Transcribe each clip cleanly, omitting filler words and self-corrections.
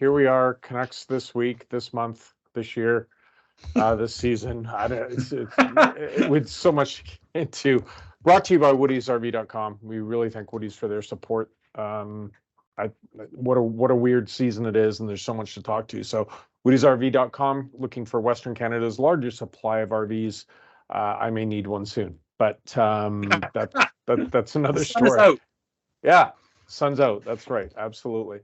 here we are, Canucks this week, this month, this year, this season. With so much into. Brought to you by woodiesrv.com. We really thank Woody's for their support. What a weird season it is, and there's so much to talk to. So woodiesrv.com, looking for Western Canada's largest supply of RVs. I may need one soon, but that's another story. Out. Yeah, sun's out. That's right. Absolutely.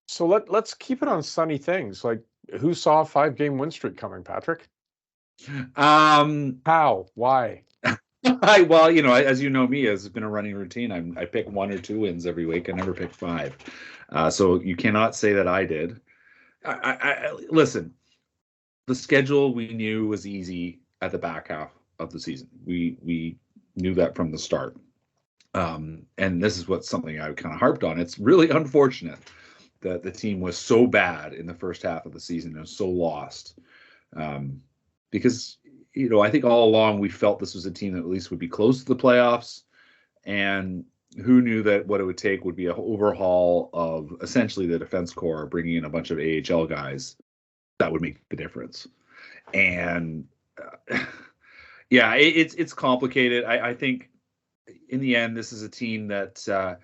So let's keep it on sunny things. Like, who saw a 5-game win streak coming, Patrick? How? Why? Well, as you know me, it's been a running routine. I pick 1 or 2 wins every week. I never pick 5. So you cannot say that I did. I listen. The schedule we knew was easy at the back half of the season. We knew that from the start. And this is something I kind of harped on. It's really unfortunate that the team was so bad in the first half of the season and so lost. Because, I think all along we felt this was a team that at least would be close to the playoffs. And who knew that what it would take would be an overhaul of essentially the defense core, bringing in a bunch of AHL guys that would make the difference. And it's complicated. I think in the end, this is a team that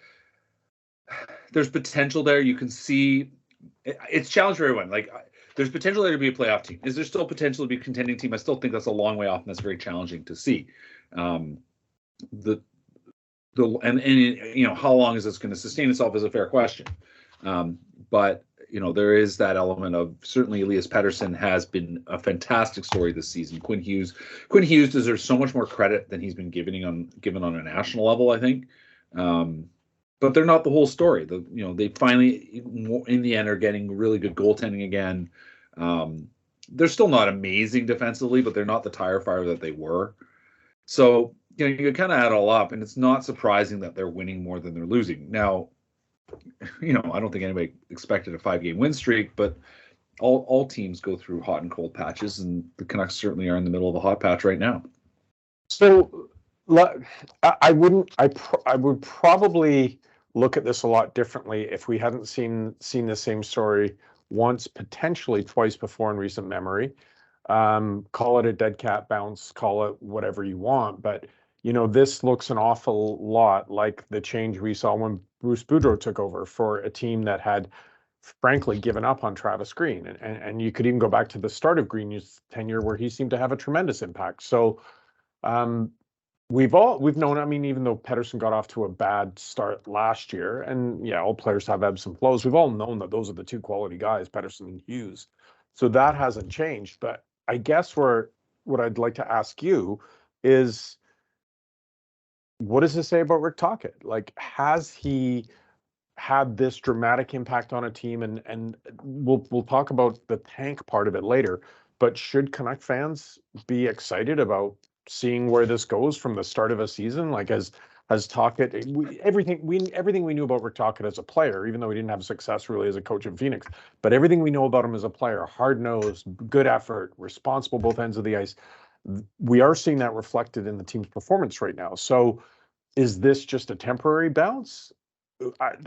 there's potential there. You can see it's challenge for everyone. Like, there's potential there to be a playoff team. Is there still potential to be a contending team? I still think that's a long way off, and that's very challenging to see. How long is this going to sustain itself is a fair question. But there is that element of, certainly Elias Pettersson has been a fantastic story this season. Quinn Hughes deserves so much more credit than he's been given on a national level, I think. But they're not the whole story. They finally, in the end, are getting really good goaltending again. They're still not amazing defensively, but they're not the tire fire that they were. So, you kind of add it all up, and it's not surprising that they're winning more than they're losing. Now, I don't think anybody expected a 5-game win streak, but all teams go through hot and cold patches, and the Canucks certainly are in the middle of a hot patch right now. So I would probably look at this a lot differently if we hadn't seen the same story once, potentially twice before in recent memory. Call it a dead cat bounce, call it whatever you want, but this looks an awful lot like the change we saw when Bruce Boudreau took over for a team that had, frankly, given up on Travis Green. And you could even go back to the start of Green's tenure, where he seemed to have a tremendous impact. So we've known, even though Pettersson got off to a bad start last year, and all players have ebbs and flows, we've all known that those are the 2 quality guys, Pettersson and Hughes. So that hasn't changed. But I guess what I'd like to ask you is, what does this say about Rick Tocchet? Like, has he had this dramatic impact on a team? And we'll talk about the tank part of it later, but should Canuck fans be excited about seeing where this goes from the start of a season? Like, as Tocchet, everything we knew about Rick Tocchet as a player, even though he didn't have success really as a coach in Phoenix, but everything we know about him as a player, hard-nosed, good effort, responsible both ends of the ice, we are seeing that reflected in the team's performance right now. So is this just a temporary bounce?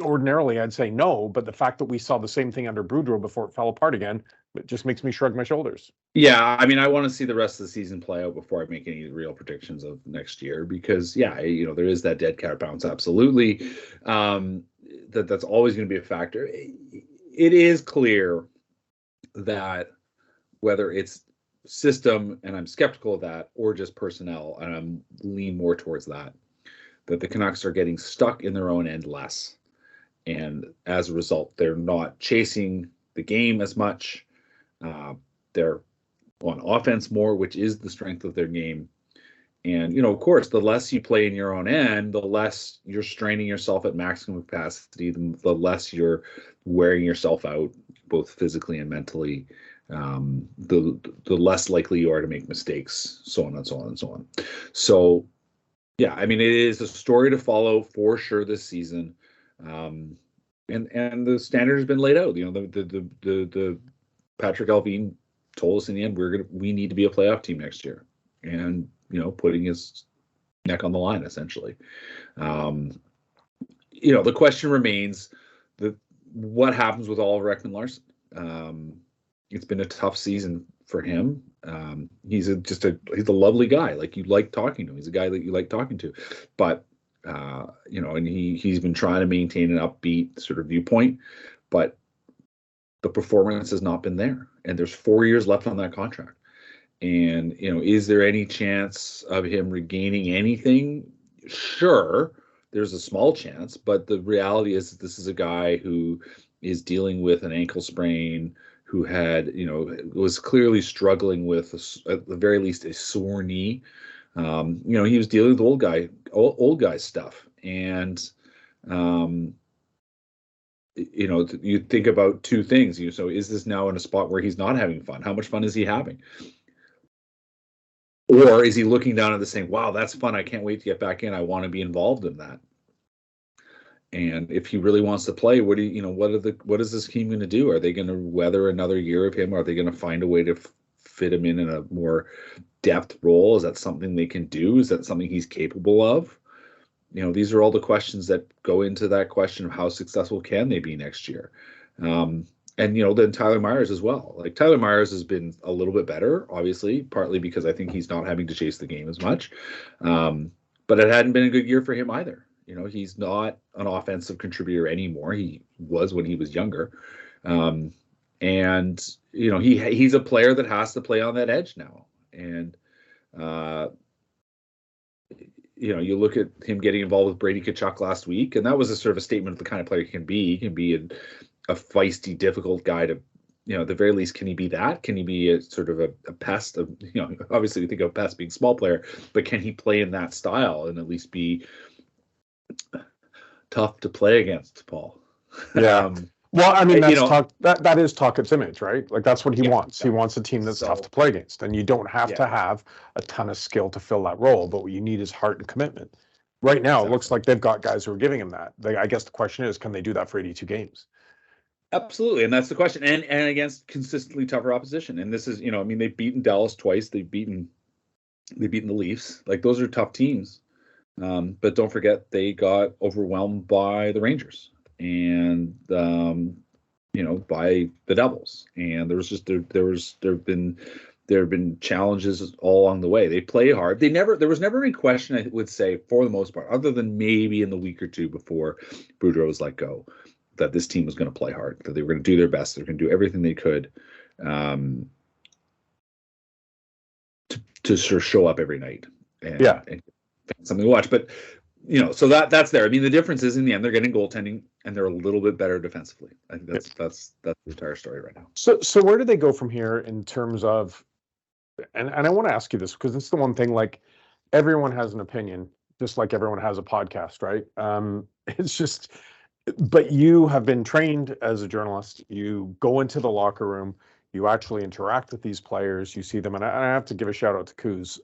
Ordinarily, I'd say no, but the fact that we saw the same thing under Boudreau before it fell apart again, it just makes me shrug my shoulders. Yeah, I want to see the rest of the season play out before I make any real predictions of next year, because there is that dead cat bounce, absolutely. That's always going to be a factor. It is clear that whether it's system, and I'm skeptical of that, or just personnel, and I'm lean more towards that the Canucks are getting stuck in their own end less. And as a result, they're not chasing the game as much. They're on offense more, which is the strength of their game. And, of course, the less you play in your own end, the less you're straining yourself at maximum capacity, the less you're wearing yourself out, both physically and mentally. The less likely you are to make mistakes, so on and so on and so on. So, yeah, it is a story to follow for sure this season. And the standard has been laid out. The Patrick Allvin told us in the end we need to be a playoff team next year, and putting his neck on the line essentially. The question remains: what happens with Oliver Ekman-Larsson? It's been a tough season for him. He's he's a lovely guy. Like, you like talking to him. He's a guy that you like talking to, but and he's been trying to maintain an upbeat sort of viewpoint, but the performance has not been there. And there's 4 years left on that contract. And, is there any chance of him regaining anything? Sure, there's a small chance, but the reality is this is a guy who is dealing with an ankle sprain, who had, was clearly struggling with, at the very least, a sore knee. He was dealing with old guy stuff. And, you think about two things. So is this now in a spot where he's not having fun? How much fun is he having? Or is he looking down at this saying, wow, that's fun. I can't wait to get back in. I want to be involved in that. And if he really wants to play, what is this team going to do? Are they going to weather another year of him? Are they going to find a way to fit him in a more depth role? Is that something they can do? Is that something he's capable of? These are all the questions that go into that question of how successful can they be next year. And, then Tyler Myers as well. Like, Tyler Myers has been a little bit better, obviously, partly because I think he's not having to chase the game as much. But it hadn't been a good year for him either. He's not an offensive contributor anymore. He was when he was younger. And, he's a player that has to play on that edge now. And, you look at him getting involved with Brady Tkachuk last week, and that was a sort of a statement of the kind of player he can be. He can be a feisty, difficult guy to, at the very least, can he be that? Can he be a sort of a pest of, obviously we think of pest being small player, but can he play in that style and at least be tough to play against, Paul? Yeah. Well, I mean, that's that is Tochet's image, right? Like, that's what he wants. He wants a team that's tough to play against, and you don't have to have a ton of skill to fill that role, but what you need is heart and commitment. Right now, It looks like they've got guys who are giving him that. I guess the question is, can they do that for 82 games? Absolutely, and that's the question, and against consistently tougher opposition. And this is, they've beaten Dallas twice. They've beaten the Leafs. Like, those are tough teams. But don't forget, they got overwhelmed by the Rangers and by the Devils. And there have been challenges all along the way. They play hard. There was never any question, I would say, for the most part, other than maybe in the week or two before Boudreau was let go, that this team was going to play hard, that they were going to do their best, they're going to do everything they could to sort of show up every night and something to watch. But so that's there. I mean, the difference is, in the end, they're getting goaltending and they're a little bit better defensively. I think that's the entire story right now. So where do they go from here in terms of? And I want to ask you this, because it's the one thing. Like, everyone has an opinion, just like everyone has a podcast, right? It's just. But you have been trained as a journalist. You go into the locker room. You actually interact with these players. You see them, and I have to give a shout out to Kuz.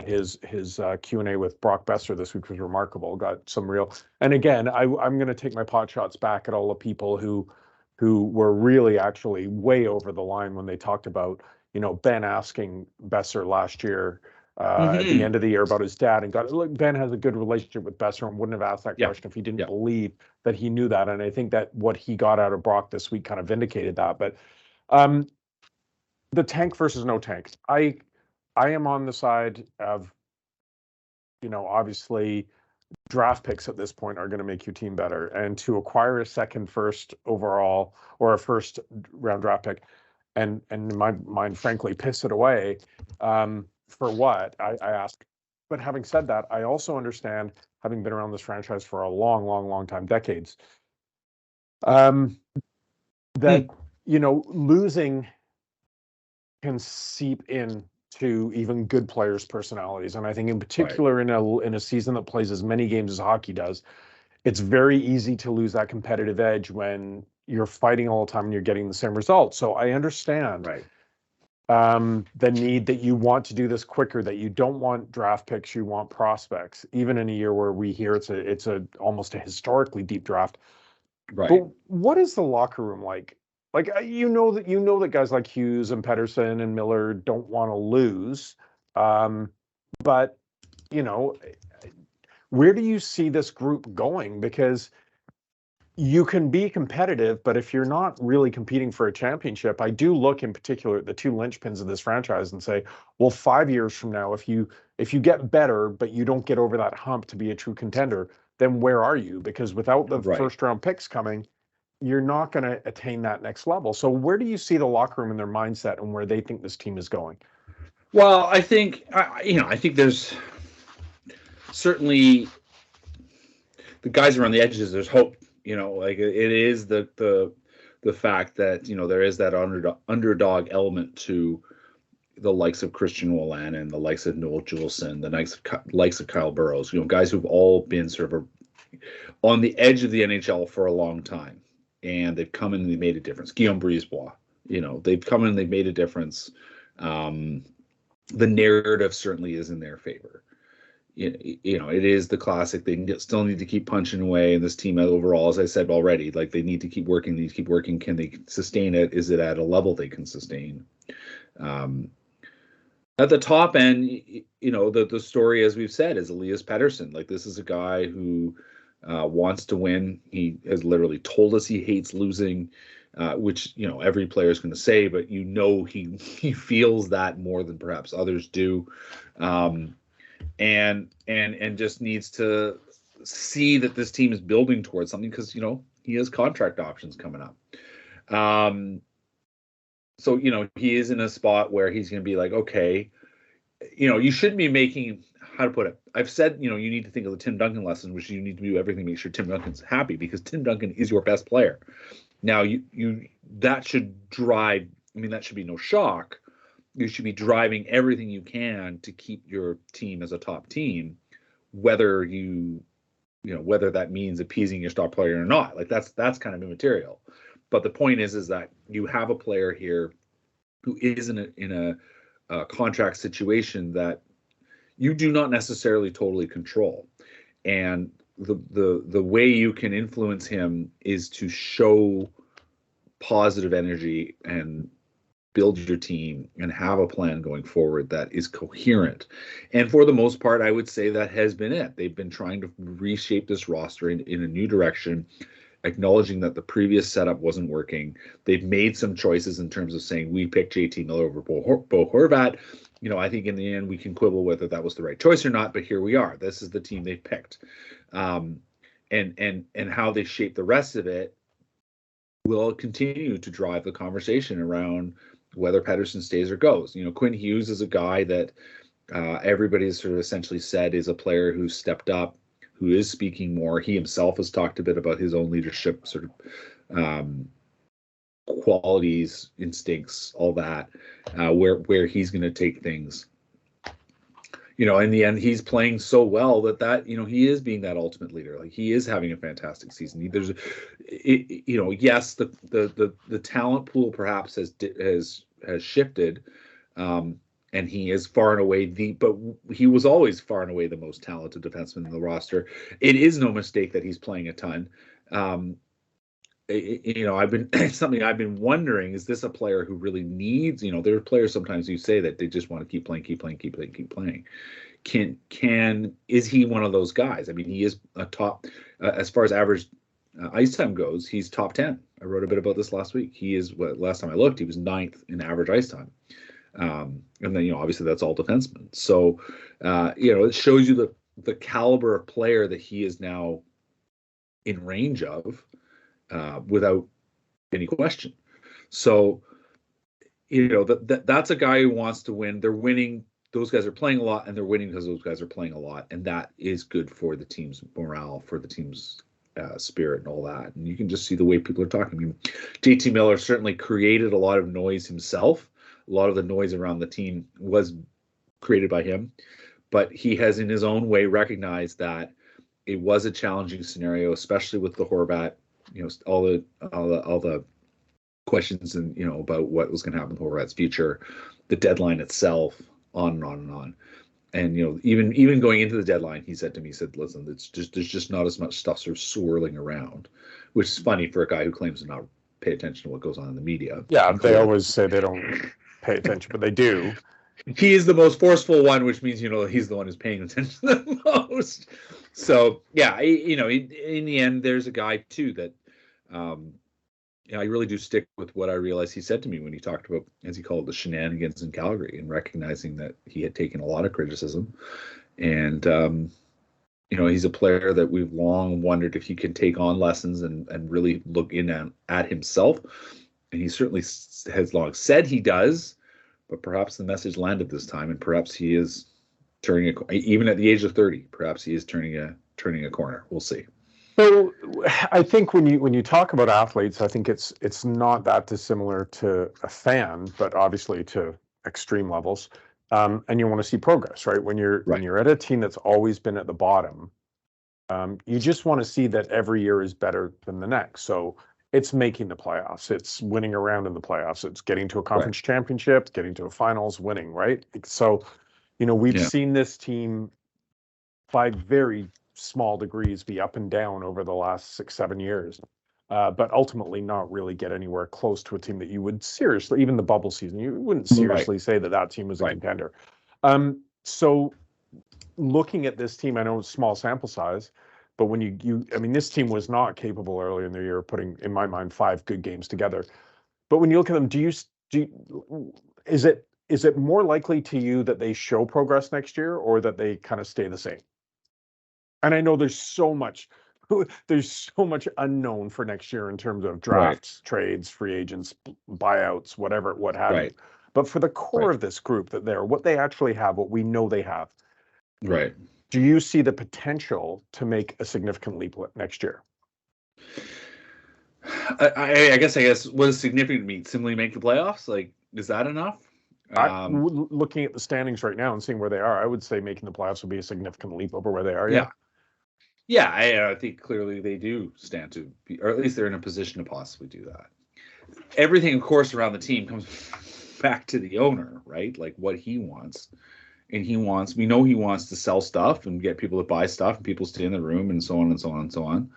His Q&A with Brock Besser this week was remarkable. Got some real. And again, I'm going to take my pot shots back at all the people who were really actually way over the line when they talked about Ben asking Besser last year. At the end of the year about his dad, and look, Ben has a good relationship with Besser and wouldn't have asked that question if he didn't believe that he knew that. And I think that what he got out of Brock this week kind of vindicated that. But the tank versus no tank, I am on the side of, obviously draft picks at this point are going to make your team better, and to acquire a second first overall or a first round draft pick, and in my mind, frankly, piss it away. For what, I ask. But having said that, I also understand, having been around this franchise for a long time, decades, that losing can seep in to even good players' personalities. And I think in particular in a season that plays as many games as hockey does, it's very easy to lose that competitive edge when you're fighting all the time and you're getting the same result. So I understand the need that you want to do this quicker, that you don't want draft picks, you want prospects, even in a year where we hear it's a almost a historically deep draft. Right. But what is the locker room like? Like, that guys like Hughes and Pettersson and Miller don't want to lose. But where do you see this group going? Because you can be competitive, but if you're not really competing for a championship, I do look in particular at the two linchpins of this franchise and say, well, 5 years from now, if you get better, but you don't get over that hump to be a true contender, then where are you? Because without the Right. first round picks coming, you're not going to attain that next level. So where do you see the locker room and their mindset and where they think this team is going? Well, I think I think there's certainly the guys around the edges. There's hope. Like it is the fact that there is that underdog element to the likes of Christian Wolanin, the likes of Noel Juleson, the likes of Kyle Burrows. Guys who've all been sort of on the edge of the NHL for a long time, and they've come in and they've made a difference. Guillaume Brisebois, they've come in and they've made a difference. The narrative certainly is in their favor. It is the classic. They still need to keep punching away, and this team overall, as I said already, like they need to keep working. They need to keep working. Can they sustain it? Is it at a level they can sustain? At the top end, the story, as we've said, is Elias Pettersson. Like, this is a guy who wants to win. He has literally told us he hates losing, which every player is going to say, but he feels that more than perhaps others do, and just needs to see that this team is building towards something, because he has contract options coming up. So, he is in a spot where he's going to be like, okay, you shouldn't be making, how to put it? I've said, you need to think of the Tim Duncan lesson, which you need to do everything to make sure Tim Duncan's happy, because Tim Duncan is your best player. Now, that should drive, that should be no shock. You should be driving everything you can to keep your team as a top team, whether whether that means appeasing your star player or not. Like, that's kind of immaterial. But the point is that you have a player here who is in a contract situation that you do not necessarily totally control, and the way you can influence him is to show positive energy and build your team and have a plan going forward that is coherent. And for the most part, I would say that has been it. They've been trying to reshape this roster in a new direction, acknowledging that the previous setup wasn't working. They've made some choices in terms of saying, we picked JT Miller over Bo Horvat. I think in the end we can quibble whether that was the right choice or not, but here we are. This is the team they picked. And how they shape the rest of it will continue to drive the conversation around whether Pettersson stays or goes. Quinn Hughes is a guy that everybody's sort of essentially said is a player who stepped up, who is speaking more. He himself has talked a bit about his own leadership sort of qualities, instincts, all that, where he's going to take things. In the end, he's playing so well that he is being that ultimate leader. Like, he is having a fantastic season. Yes, the talent pool perhaps has shifted, and he is far and away but he was always far and away the most talented defenseman in the roster. It is no mistake that he's playing a ton. It's something I've been wondering, is this a player who really needs, there are players sometimes who say that they just want to keep playing. Is he one of those guys? He is a top, as far as average ice time goes, he's top 10. I wrote a bit about this last week. He is, last time I looked, he was 9th in average ice time. And then, obviously that's all defensemen. So, it shows you the caliber of player that he is now in range of, without any question. So, that's a guy who wants to win. They're winning. Those guys are playing a lot, and they're winning because those guys are playing a lot. And that is good for the team's morale, for the team's spirit and all that. And you can just see the way people are talking. JT Miller certainly created a lot of noise himself. A lot of the noise around the team was created by him, but he has in his own way recognized that it was a challenging scenario, especially with the Horvat, all the questions and, about what was going to happen with Horvat's future, the deadline itself, on and on and on. And, even going into the deadline, he said to me, listen, there's just not as much stuff sort of swirling around, which is funny for a guy who claims to not pay attention to what goes on in the media. Yeah, they always say they don't pay attention, but they do. He is the most forceful one, which means, he's the one who's paying attention the most. So, yeah, in the end, there's a guy, too, that I really do stick with what I realized he said to me when he talked about, as he called it, the shenanigans in Calgary, and recognizing that he had taken a lot of criticism. And, he's a player that we've long wondered if he can take on lessons and really look in at himself. And he certainly has long said he does, but perhaps the message landed this time, and perhaps he is turning even at the age of 30, perhaps he is turning a corner. We'll see. So I think when you talk about athletes, I think it's not that dissimilar to a fan, but obviously to extreme levels. And you want to see progress, right? When you're at a team that's always been at the bottom, you just want to see that every year is better than the next. So it's making the playoffs, it's winning a round in the playoffs, it's getting to a conference championship, getting to a finals, winning, right? So, we've seen this team by very small degrees be up and down over the last 6-7 years, but ultimately not really get anywhere close to a team that you would seriously, even the bubble season, you wouldn't seriously say that team was a contender. So looking at this team, I know it's small sample size, but when this team was not capable early in the year of putting, in my mind, 5 good games together. But when you look at them, is it more likely to you that they show progress next year, or that they kind of stay the same? And I know there's so much unknown for next year in terms of drafts, trades, free agents, buyouts, what have you. But for the core of this group, what they actually have, what we know they have, do you see the potential to make a significant leap next year? I guess what does significant mean? Simply make the playoffs? Like, is that enough? Looking at the standings right now and seeing where they are, I would say making the playoffs would be a significant leap over where they are. Yeah, I think clearly they do stand to be, or at least they're in a position to possibly do that. Everything, of course, around the team comes back to the owner, right? Like what he wants. And we know he wants to sell stuff and get people to buy stuff, and people stay in the room, and so on and so on and so on.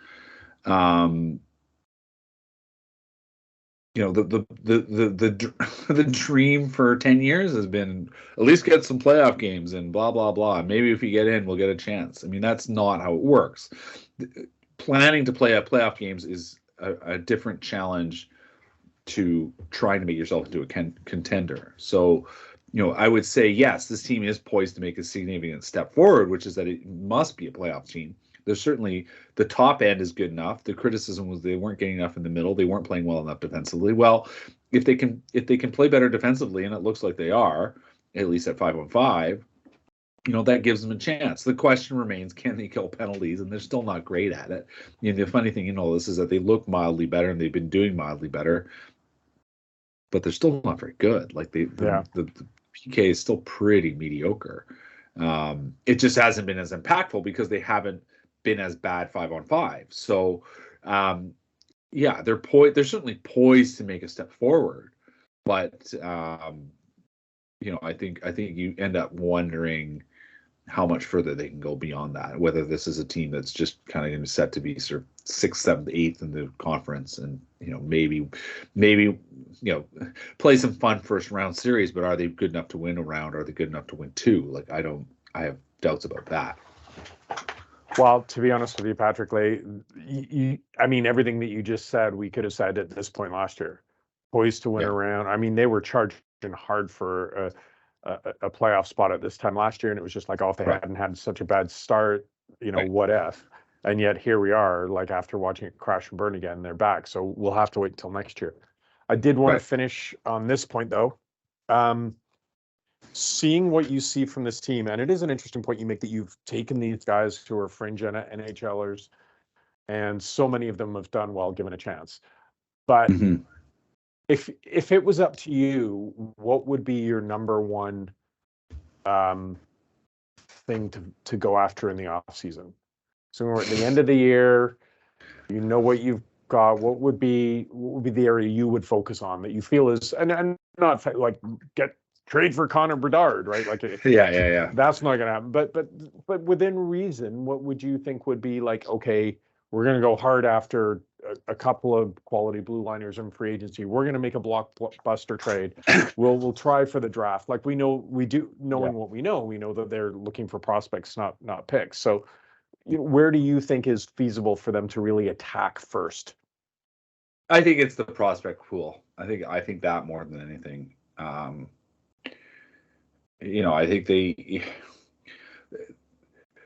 The dream for 10 years has been at least get some playoff games and blah blah blah. Maybe if we get in, we'll get a chance. I mean, that's not how it works. Planning to play playoff games is a different challenge to trying to make yourself into a contender. So, I would say yes, this team is poised to make a significant step forward, which is that it must be a playoff team. There's certainly the top end is good enough. The criticism was they weren't getting enough in the middle. They weren't playing well enough defensively. Well, if they can play better defensively, and it looks like they are, at least at 5-on-5, that gives them a chance. The question remains, can they kill penalties? And they're still not great at it. The funny thing in all this is that they look mildly better, and they've been doing mildly better, but they're still not very good. Like the PK is still pretty mediocre. It just hasn't been as impactful because they haven't been as bad 5-on-5. So, they're certainly poised to make a step forward, but I think you end up wondering how much further they can go beyond that. Whether this is a team that's just kind of going to set to be sort of 6th, 7th, 8th in the conference, and maybe play some fun first round series, but are they good enough to win a round? Are they good enough to win 2? Like I have doubts about that. Well, to be honest with you, Patrick, everything that you just said, we could have said at this point last year. Poised to win a round. I mean, they were charging hard for a playoff spot at this time last year, and it was just like, if they hadn't had such a bad start, what if? And yet here we are, like after watching it crash and burn again, they're back. So we'll have to wait until next year. I did want to finish on this point, though. Seeing what you see from this team, and it is an interesting point you make, that you've taken these guys who are fringe NHLers, and so many of them have done well given a chance. But if it was up to you, what would be your number one thing to go after in the off season? So we're at the end of the year, what you've got. What would be the area you would focus on that you feel is, and not like trade for Connor Bedard, right? Like, that's not going to happen. But within reason, what would you think would be like, okay, we're going to go hard after a couple of quality blue liners in free agency. We're going to make a blockbuster trade. We'll try for the draft. Like knowing what we know that they're looking for prospects, not picks. So where do you think is feasible for them to really attack first? I think it's the prospect pool. I think that more than anything. I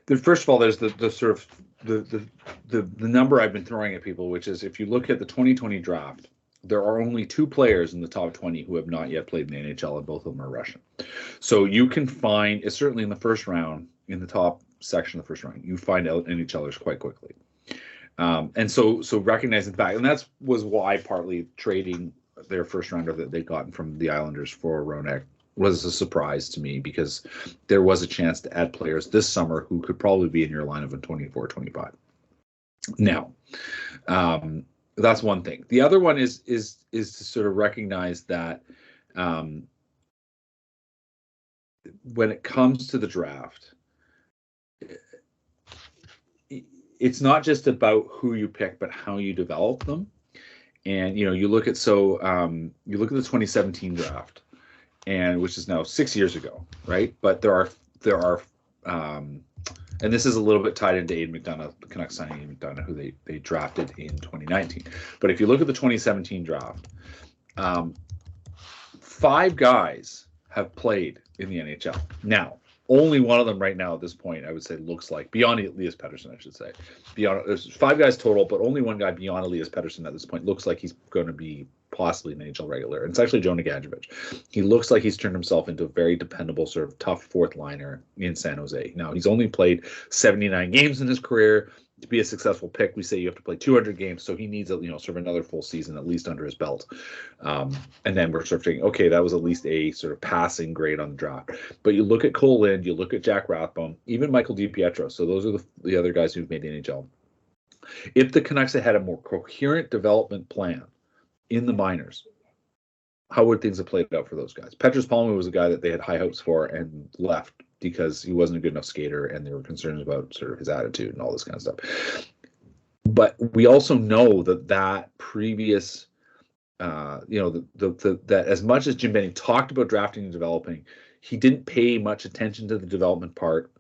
think first of all, there's the sort of the number I've been throwing at people, which is if you look at the 2020 draft, there are only 2 players in the top 20 who have not yet played in the NHL, and both of them are Russian. So you can find, it's certainly in the first round, in the top section of the first round, you find out NHLers quite quickly. And so recognizing the fact, and that was why partly trading their first rounder that they gotten from the Islanders for Ronek was a surprise to me, because there was a chance to add players this summer who could probably be in your line of a 24-25. Now, that's one thing. The other one is to sort of recognize that when it comes to the draft, it's not just about who you pick, but how you develop them. And you look at the 2017 draft, and which is now 6 years ago, right? But there are and this is a little bit tied into Aidan McDonough, the Canucks signing Aidan McDonough, who they drafted in 2019. But if you look at the 2017 draft, 5 guys have played in the NHL. Now, only one of them right now at this point, I would say, looks like, beyond Elias Pettersson, I should say. There's 5 guys total, but only one guy beyond Elias Pettersson at this point looks like he's going to be possibly an NHL regular. And it's actually Jonah Gadjevich. He looks like he's turned himself into a very dependable, sort of tough fourth liner in San Jose. Now, he's only played 79 games in his career. To be a successful pick, we say you have to play 200 games, so he needs sort of another full season at least under his belt. And then we're sort of thinking, okay, that was at least a sort of passing grade on the draft. But you look at Cole Lind, you look at Jack Rathbone, even Michael DiPietro. So those are the other guys who've made the NHL. If the Canucks had a more coherent development plan in the minors, how would things have played out for those guys? Petrus Palmer was a guy that they had high hopes for and left because he wasn't a good enough skater, and there were concerns about sort of his attitude and all this kind of stuff. But we also know that previous, that as much as Jim Benning talked about drafting and developing, he didn't pay much attention to the development part,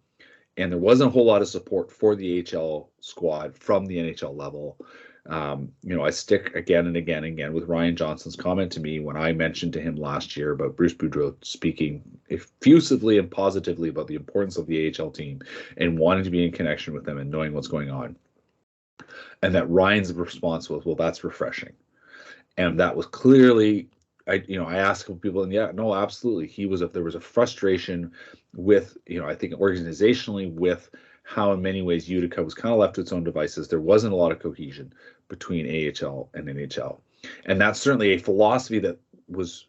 and there wasn't a whole lot of support for the AHL squad from the NHL level. I stick again and again and again with Ryan Johnson's comment to me when I mentioned to him last year about Bruce Boudreau speaking effusively and positively about the importance of the AHL team and wanting to be in connection with them and knowing what's going on. And that Ryan's response was, well, that's refreshing. And that was clearly, I asked people, and yeah, no, absolutely. There was a frustration with, I think organizationally with how in many ways Utica was kind of left to its own devices. There wasn't a lot of cohesion between AHL and NHL. And that's certainly a philosophy that was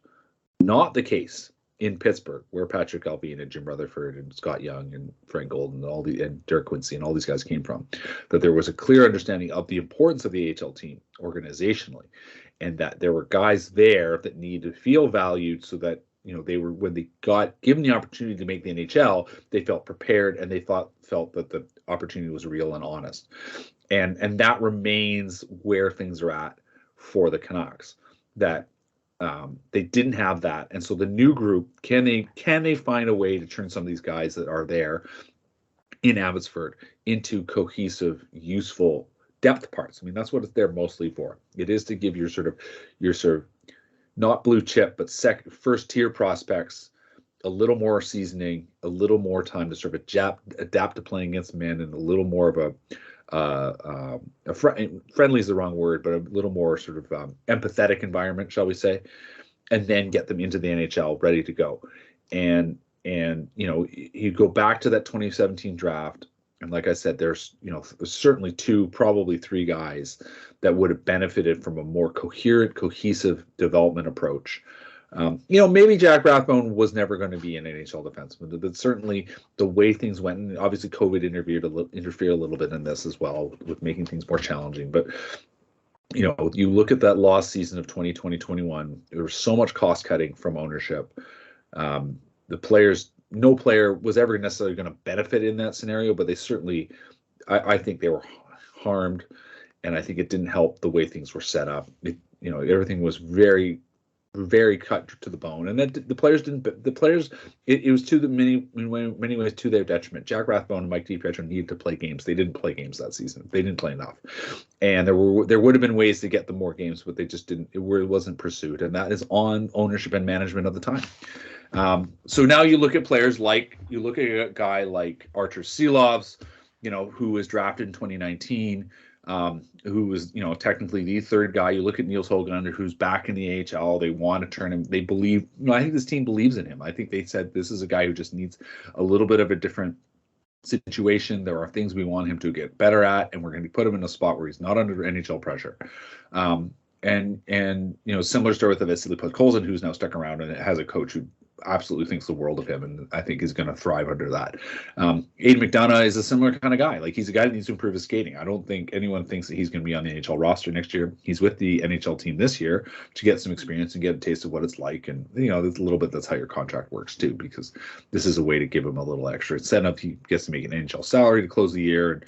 not the case in Pittsburgh, where Patrick Alvin and Jim Rutherford and Scott Young and Frank Golden and Dirk Quincy and all these guys came from. That there was a clear understanding of the importance of the AHL team organizationally, and that there were guys there that needed to feel valued so that they were, when they got given the opportunity to make the NHL, they felt prepared and they felt that the opportunity was real and honest. And that remains where things are at for the Canucks. That they didn't have that, and so the new group, can they find a way to turn some of these guys that are there in Abbotsford into cohesive, useful depth parts? I mean, that's what it's there mostly for. It is to give your sort of not blue chip, but first tier prospects a little more seasoning, a little more time to sort of adapt to playing against men, and a little more of friendly is the wrong word, but a little more sort of empathetic environment, shall we say, and then get them into the NHL ready to go. And you go back to that 2017 draft, and like I said, there's certainly 2, probably 3 guys that would have benefited from a more coherent, cohesive development approach. Maybe Jack Rathbone was never going to be an NHL defenseman, but certainly the way things went, and obviously COVID interfered a little bit in this as well, with making things more challenging. But you look at that lost season of 2020-21, there was so much cost cutting from ownership. The players, no player was ever necessarily going to benefit in that scenario, but they certainly, I think they were harmed, and I think it didn't help the way things were set up. Everything was very very cut to the bone, and that the players didn't. The players, it was to the many ways to their detriment. Jack Rathbone and Mike DiPietro needed to play games. They didn't play games that season. They didn't play enough, and there would have been ways to get them more games, but they just didn't. It wasn't pursued, and that is on ownership and management at the time. So now you look at players like a guy like Artur Silovs, who was drafted in 2019. Who was, technically the third guy. You look at Niels Höglander, who's back in the AHL. They want to turn him. They believe, I think this team believes in him. I think they said this is a guy who just needs a little bit of a different situation. There are things we want him to get better at, and we're going to put him in a spot where he's not under NHL pressure. And similar story with the Vasily Podkolzin, who's now stuck around and has a coach who absolutely thinks the world of him, and I think is going to thrive under that. Aiden McDonough is a similar kind of guy. Like, he's a guy that needs to improve his skating. I don't think anyone thinks that he's going to be on the NHL roster next year. He's with the NHL team this year to get some experience and get a taste of what it's like. And there's a little bit, that's how your contract works too, because this is a way to give him a little extra incentive. He gets to make an NHL salary to close the year, and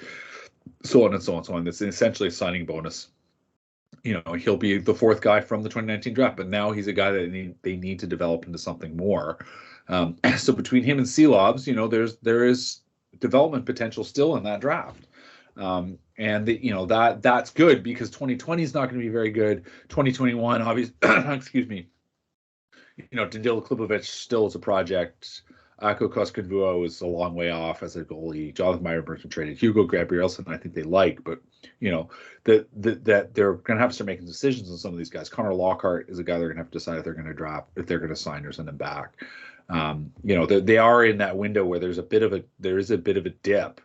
so on and so on and so on. It's essentially a signing bonus. He'll be the fourth guy from the 2019 draft, but now he's a guy that they need to develop into something more. So between him and Silovs, there is development potential still in that draft. And that's good, because 2020 is not going to be very good. 2021, obviously, excuse me. Dandila Klipovich still is a project. Ako Koskinen is a long way off as a goalie. Jonathan Meyerberg's been traded. Hugo Gabrielson, I think they like, but that they're going to have to start making decisions on some of these guys. Connor Lockhart is a guy they're going to have to decide if they're going to draft, if they're going to sign or send him back. They are in that window where there is a bit of a dip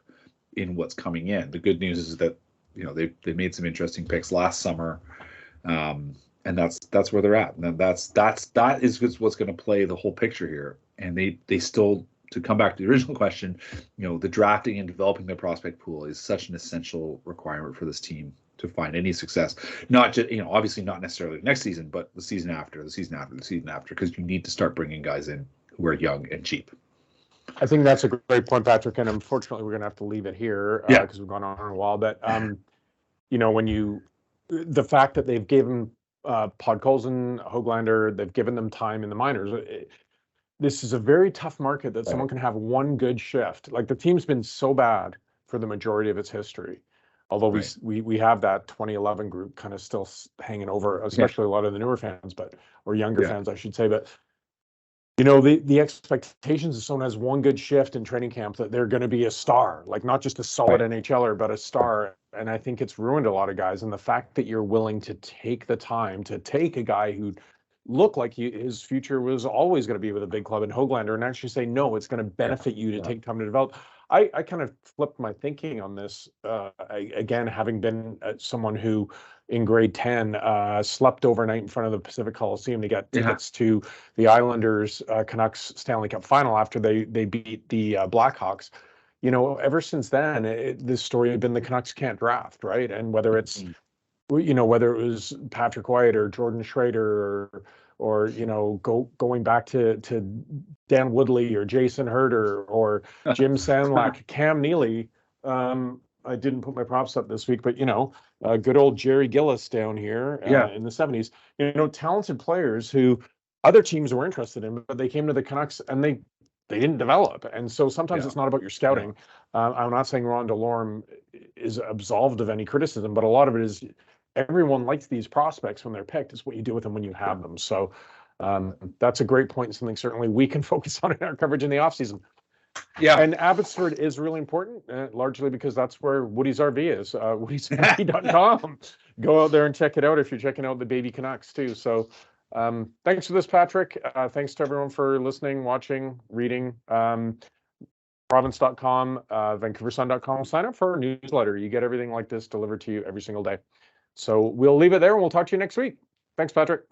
in what's coming in. The good news is that they made some interesting picks last summer. And that's where they're at. And that is what's going to play the whole picture here. And they still, to come back to the original question, the drafting and developing their prospect pool is such an essential requirement for this team to find any success. Not just, obviously not necessarily next season, but the season after, because you need to start bringing guys in who are young and cheap. I think that's a great point, Patrick. And unfortunately, we're going to have to leave it here because we've gone on a while. But the fact that they've given Podkolzin, Höglander, they've given them time in the minors. This is a very tough market that someone can have one good shift. Like, the team's been so bad for the majority of its history. Although we have that 2011 group kind of still hanging over, especially a lot of the newer fans, or younger fans, I should say. But the expectations of someone has one good shift in training camp that they're going to be a star, like not just a solid NHLer, but a star. And I think it's ruined a lot of guys. And the fact that you're willing to take the time to take a guy who looked like his future was always going to be with a big club in Höglander and actually say, no, it's going to benefit you to take time to develop. I kind of flipped my thinking on this, again, having been someone who in grade 10 slept overnight in front of the Pacific Coliseum to get tickets to the Islanders Canucks Stanley Cup final after they beat the Blackhawks. Ever since then, this story had been the Canucks can't draft, right? And whether it's whether it was Patrick White or Jordan Schrader or going back to Dan Woodley or Jason Herter or Jim Sandlak, Cam Neely. I didn't put my props up this week, but good old Jerry Gillis down here in the 70s. Talented players who other teams were interested in, but they came to the Canucks and they didn't develop. And so sometimes it's not about your scouting. I'm not saying Ron DeLorme is absolved of any criticism, but a lot of it is everyone likes these prospects when they're picked. It's what you do with them when you have them. So that's a great point and something certainly we can focus on in our coverage in the offseason. Yeah, and Abbotsford is really important, largely because that's where Woody's RV is, woodysrv.com. Go out there and check it out if you're checking out the baby Canucks too. So thanks for this, Patrick. Thanks to everyone for listening, watching, reading. Province.com, VancouverSun.com. Sign up for our newsletter. You get everything like this delivered to you every single day. So we'll leave it there and we'll talk to you next week. Thanks, Patrick.